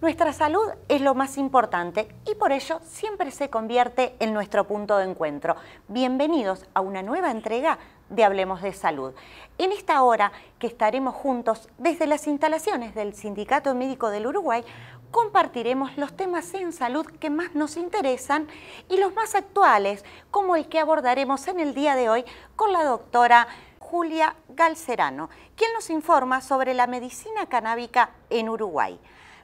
Nuestra salud es lo más importante y por ello siempre se convierte en nuestro punto de encuentro. Bienvenidos a una nueva entrega de Hablemos de Salud. En esta hora que estaremos juntos desde las instalaciones del Sindicato Médico del Uruguay, compartiremos los temas en salud que más nos interesan y los más actuales, como el que abordaremos en el día de hoy con la doctora Julia Galcerano, quien nos informa sobre la medicina canábica en Uruguay.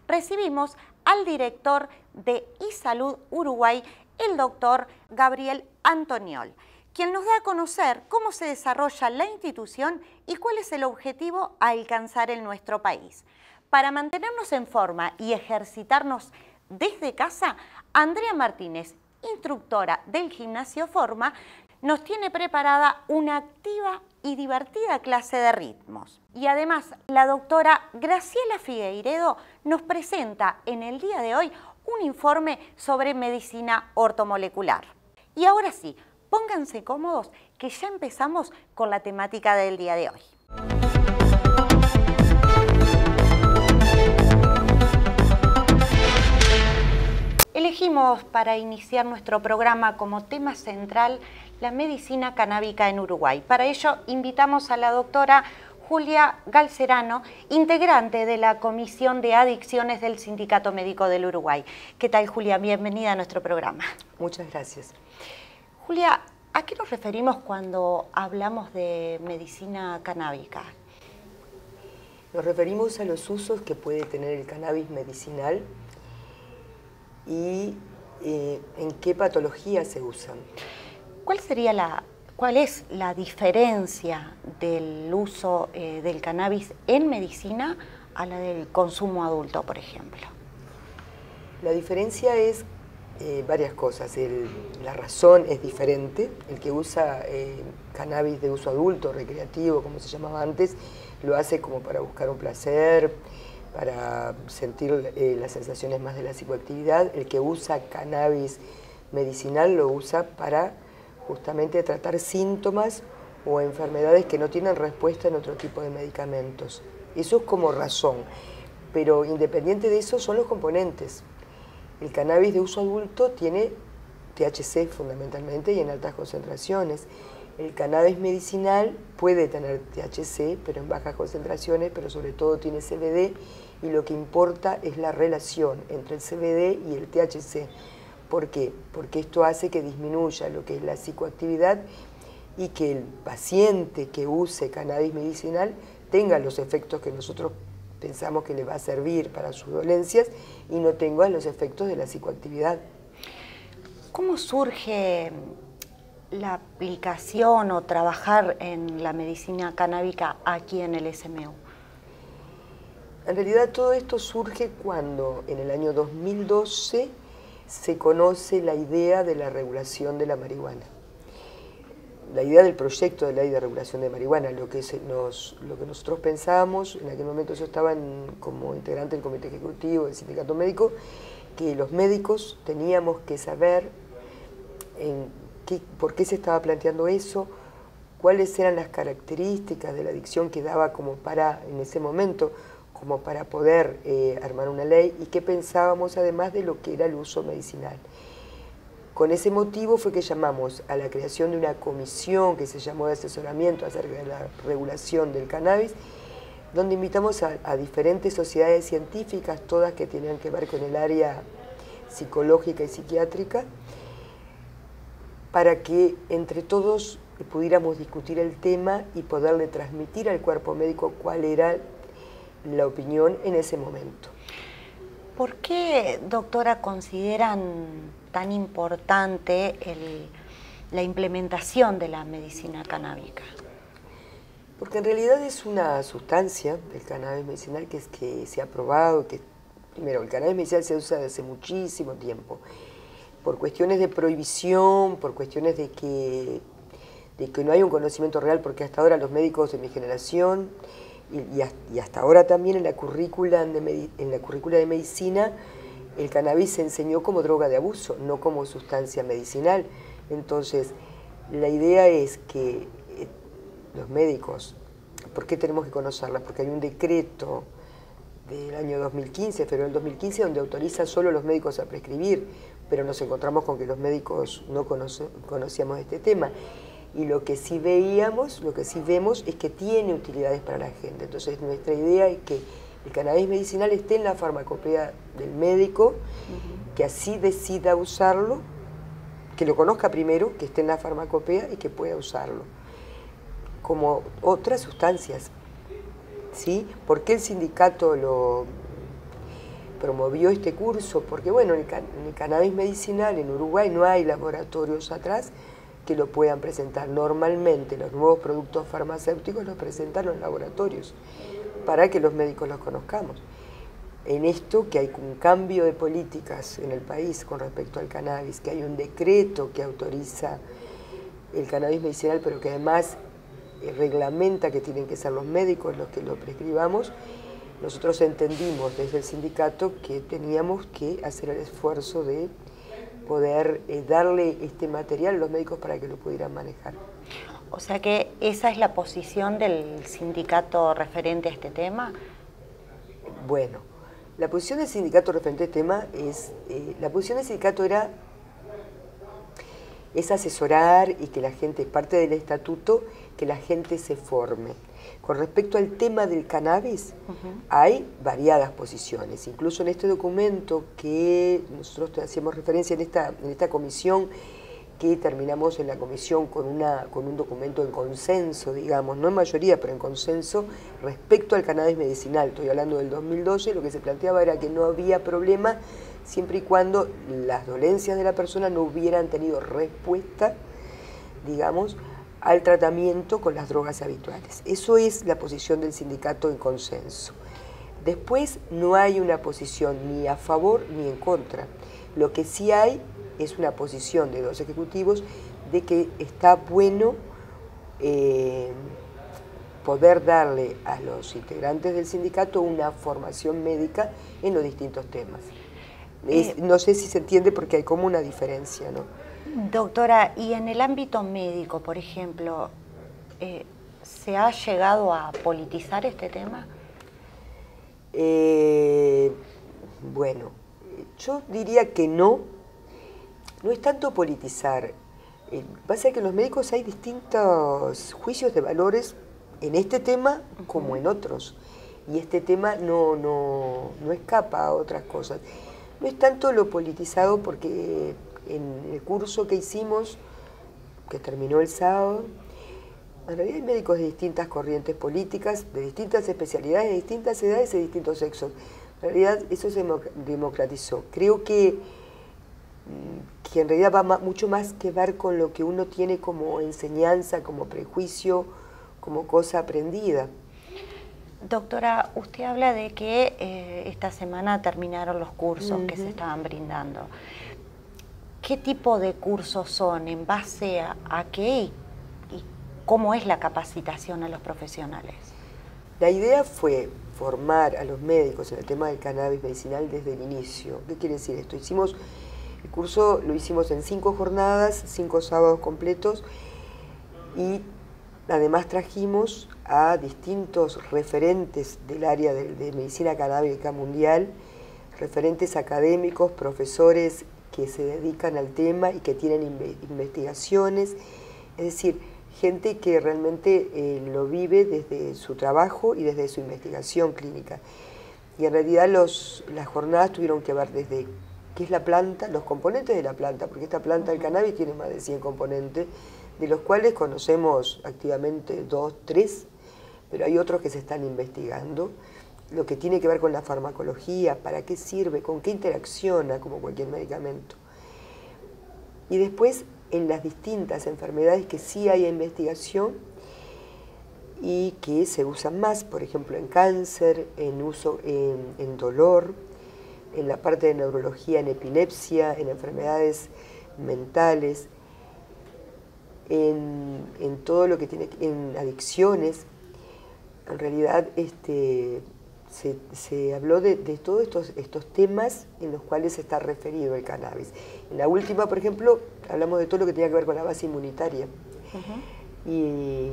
Recibimos al director de iSalud Uruguay, el doctor Gabriel Antoniol, quien nos da a conocer cómo se desarrolla la institución y cuál es el objetivo a alcanzar en nuestro país. Para mantenernos en forma y ejercitarnos desde casa, Andrea Martínez, instructora del Gimnasio Forma, nos tiene preparada una activa y divertida clase de ritmos. Y además, la doctora Graciela Figueiredo nos presenta en el día de hoy un informe sobre medicina ortomolecular. Y ahora sí, pónganse cómodos que ya empezamos con la temática del día de hoy. Elegimos para iniciar nuestro programa como tema central la medicina canábica en Uruguay. Para ello invitamos a la doctora Julia Galcerano, integrante de la Comisión de Adicciones del Sindicato Médico del Uruguay. ¿Qué tal, Julia? Bienvenida a nuestro programa. Muchas gracias. Julia, ¿a qué nos referimos cuando hablamos de medicina canábica? Nos referimos a los usos que puede tener el cannabis medicinal y en qué patologías se usan. ¿Cuál es la diferencia del uso del cannabis en medicina a la del consumo adulto, por ejemplo? La diferencia es varias cosas. La razón es diferente. El que usa cannabis de uso adulto, recreativo, como se llamaba antes, lo hace como para buscar un placer, para sentir las sensaciones más de la psicoactividad. El que usa cannabis medicinal lo usa para justamente tratar síntomas o enfermedades que no tienen respuesta en otro tipo de medicamentos. Eso es como razón, pero independiente de eso son los componentes. El cannabis de uso adulto tiene THC fundamentalmente y en altas concentraciones. El cannabis medicinal puede tener THC, pero en bajas concentraciones, pero sobre todo tiene CBD, y lo que importa es la relación entre el CBD y el THC. ¿Por qué? Porque esto hace que disminuya lo que es la psicoactividad y que el paciente que use cannabis medicinal tenga los efectos que nosotros pensamos que le va a servir para sus dolencias y no tenga los efectos de la psicoactividad. ¿Cómo surge la aplicación o trabajar en la medicina canábica aquí en el SMU? En realidad todo esto surge cuando en el año 2012 se conoce la idea de la regulación de la marihuana. La idea del proyecto de ley de regulación de marihuana, lo que nosotros pensábamos, en aquel momento yo estaba como integrante del comité ejecutivo del sindicato médico, que los médicos teníamos que saber por qué se estaba planteando eso, cuáles eran las características de la adicción que daba como para, en ese momento, como para poder armar una ley, y qué pensábamos además de lo que era el uso medicinal. Con ese motivo fue que llamamos a la creación de una comisión que se llamó de asesoramiento acerca de la regulación del cannabis, donde invitamos a diferentes sociedades científicas, todas que tenían que ver con el área psicológica y psiquiátrica, para que entre todos pudiéramos discutir el tema y poderle transmitir al cuerpo médico cuál era la opinión en ese momento. ¿Por qué, doctora, consideran tan importante la implementación de la medicina canábica? Porque en realidad es una sustancia del cannabis medicinal que se ha probado, primero, el cannabis medicinal se usa desde hace muchísimo tiempo, por cuestiones de prohibición, por cuestiones de que no hay un conocimiento real, porque hasta ahora los médicos de mi generación y hasta ahora también en la currícula de medicina, el cannabis se enseñó como droga de abuso, no como sustancia medicinal. Entonces, la idea es que los médicos, ¿por qué tenemos que conocerla? Porque hay un decreto del año 2015, febrero del 2015, donde autoriza solo a los médicos a prescribir, pero nos encontramos con que los médicos no conocíamos este tema. Y lo que sí veíamos, lo que sí vemos es que tiene utilidades para la gente. Entonces nuestra idea es que el cannabis medicinal esté en la farmacopea del médico, que así decida usarlo, que lo conozca primero, que esté en la farmacopea y que pueda usarlo. Como otras sustancias, ¿sí? ¿Por qué el sindicato lo promovió este curso? Porque bueno, en el cannabis medicinal en Uruguay no hay laboratorios atrás que lo puedan presentar. Normalmente los nuevos productos farmacéuticos los presentan los laboratorios para que los médicos los conozcamos. En esto que hay un cambio de políticas en el país con respecto al cannabis, que hay un decreto que autoriza el cannabis medicinal, pero que además reglamenta que tienen que ser los médicos los que lo prescribamos, nosotros entendimos desde el sindicato que teníamos que hacer el esfuerzo de poder darle este material a los médicos para que lo pudieran manejar. O sea que esa es la posición del sindicato referente a este tema. Bueno, la posición del sindicato referente a este tema es, la posición del sindicato es asesorar y que la gente, parte del estatuto, que la gente se forme. Con respecto al tema del cannabis, hay variadas posiciones. Incluso en este documento que nosotros hacíamos referencia en esta comisión, que terminamos en la comisión con un documento en consenso, digamos, no en mayoría, pero en consenso, respecto al cannabis medicinal. Estoy hablando del 2012, lo que se planteaba era que no había problema siempre y cuando las dolencias de la persona no hubieran tenido respuesta, digamos, al tratamiento con las drogas habituales. Eso es la posición del sindicato en consenso. Después no hay una posición ni a favor ni en contra. Lo que sí hay es una posición de los ejecutivos de que está bueno poder darle a los integrantes del sindicato una formación médica en los distintos temas. No sé si se entiende porque hay como una diferencia, ¿no? Doctora, y en el ámbito médico, por ejemplo, ¿se ha llegado a politizar este tema? Bueno, yo diría que no es tanto politizar. Pasa que en los médicos hay distintos juicios de valores en este tema como en otros, y este tema no escapa a otras cosas. No es tanto lo politizado porque en el curso que hicimos, que terminó el sábado, en realidad hay médicos de distintas corrientes políticas, de distintas especialidades, de distintas edades y de distintos sexos. En realidad eso se democratizó. Creo que en realidad va mucho más que ver con lo que uno tiene como enseñanza, como prejuicio, como cosa aprendida. Doctora, usted habla de que esta semana terminaron los cursos que se estaban brindando. ¿Qué tipo de cursos son? ¿En base a qué y cómo es la capacitación a los profesionales? La idea fue formar a los médicos en el tema del cannabis medicinal desde el inicio. ¿Qué quiere decir esto? El curso lo hicimos en 5 jornadas, 5 sábados completos, y además trajimos a distintos referentes del área de medicina canábica mundial, referentes académicos, profesores que se dedican al tema y que tienen investigaciones, es decir, gente que realmente lo vive desde su trabajo y desde su investigación clínica. Y en realidad las jornadas tuvieron que ver desde qué es la planta, los componentes de la planta, porque esta planta del cannabis tiene más de 100 componentes, de los cuales conocemos activamente 2, 3, pero hay otros que se están investigando. Lo que tiene que ver con la farmacología, para qué sirve, con qué interacciona como cualquier medicamento. Y después en las distintas enfermedades que sí hay investigación y que se usan más, por ejemplo en cáncer, en dolor, en la parte de neurología, en epilepsia, en enfermedades mentales, en todo lo que tiene, en adicciones. En realidad se habló de todos estos temas en los cuales está referido el cannabis. En la última, por ejemplo, hablamos de todo lo que tenía que ver con la base inmunitaria. Y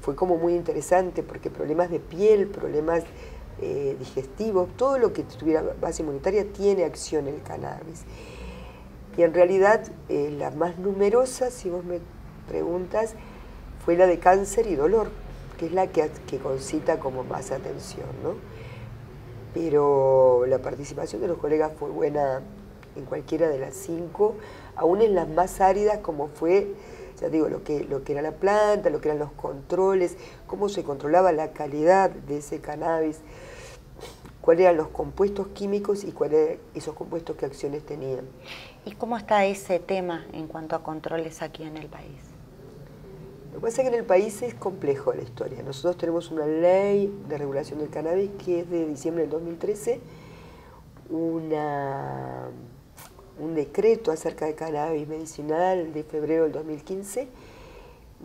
fue como muy interesante porque problemas de piel, problemas digestivos, todo lo que tuviera base inmunitaria tiene acción el cannabis. Y en realidad la más numerosa, si vos me preguntas, fue la de cáncer y dolor, que es la que concita como más atención, ¿no? Pero la participación de los colegas fue buena en cualquiera de las 5, aún en las más áridas, como fue, ya digo, lo que era la planta, lo que eran los controles, cómo se controlaba la calidad de ese cannabis, cuáles eran los compuestos químicos y cuáles eran esos compuestos, qué acciones tenían. ¿Y cómo está ese tema en cuanto a controles aquí en el país? Lo que pasa es que en el país es complejo la historia. Nosotros tenemos una ley de regulación del cannabis que es de diciembre del 2013, un decreto acerca de cannabis medicinal de febrero del 2015,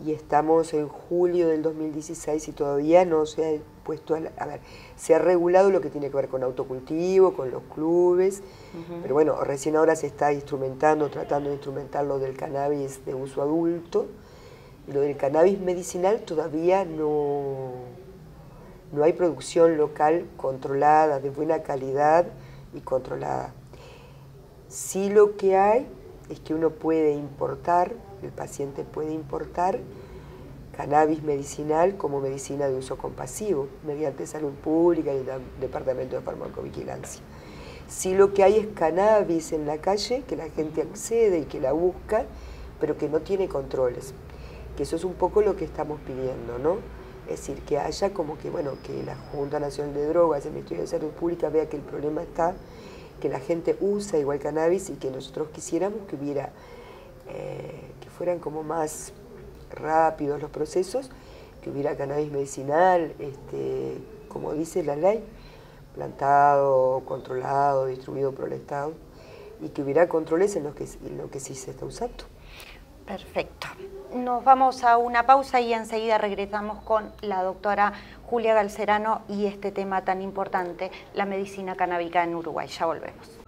y estamos en julio del 2016 y todavía no se ha puesto a ver, se ha regulado lo que tiene que ver con autocultivo, con los clubes, pero bueno, recién ahora se está instrumentando, tratando de instrumentar lo del cannabis de uso adulto. Lo del cannabis medicinal todavía no hay producción local controlada, de buena calidad y controlada. Sí, lo que hay es que uno puede importar, el paciente puede importar cannabis medicinal como medicina de uso compasivo, mediante Salud Pública y el Departamento de Farmacovigilancia. Sí, lo que hay es cannabis en la calle, que la gente accede y que la busca, pero que no tiene controles. Que eso es un poco lo que estamos pidiendo, ¿no? Es decir, que haya como que, bueno, que la Junta Nacional de Drogas, el Ministerio de Salud Pública vea que el problema está, que la gente usa igual cannabis y que nosotros quisiéramos que hubiera, que fueran como más rápidos los procesos, que hubiera cannabis medicinal, como dice la ley, plantado, controlado, distribuido por el Estado, y que hubiera controles en lo que sí se está usando. Perfecto. Nos vamos a una pausa y enseguida regresamos con la doctora Julia Galcerano y este tema tan importante, la medicina canábica en Uruguay. Ya volvemos.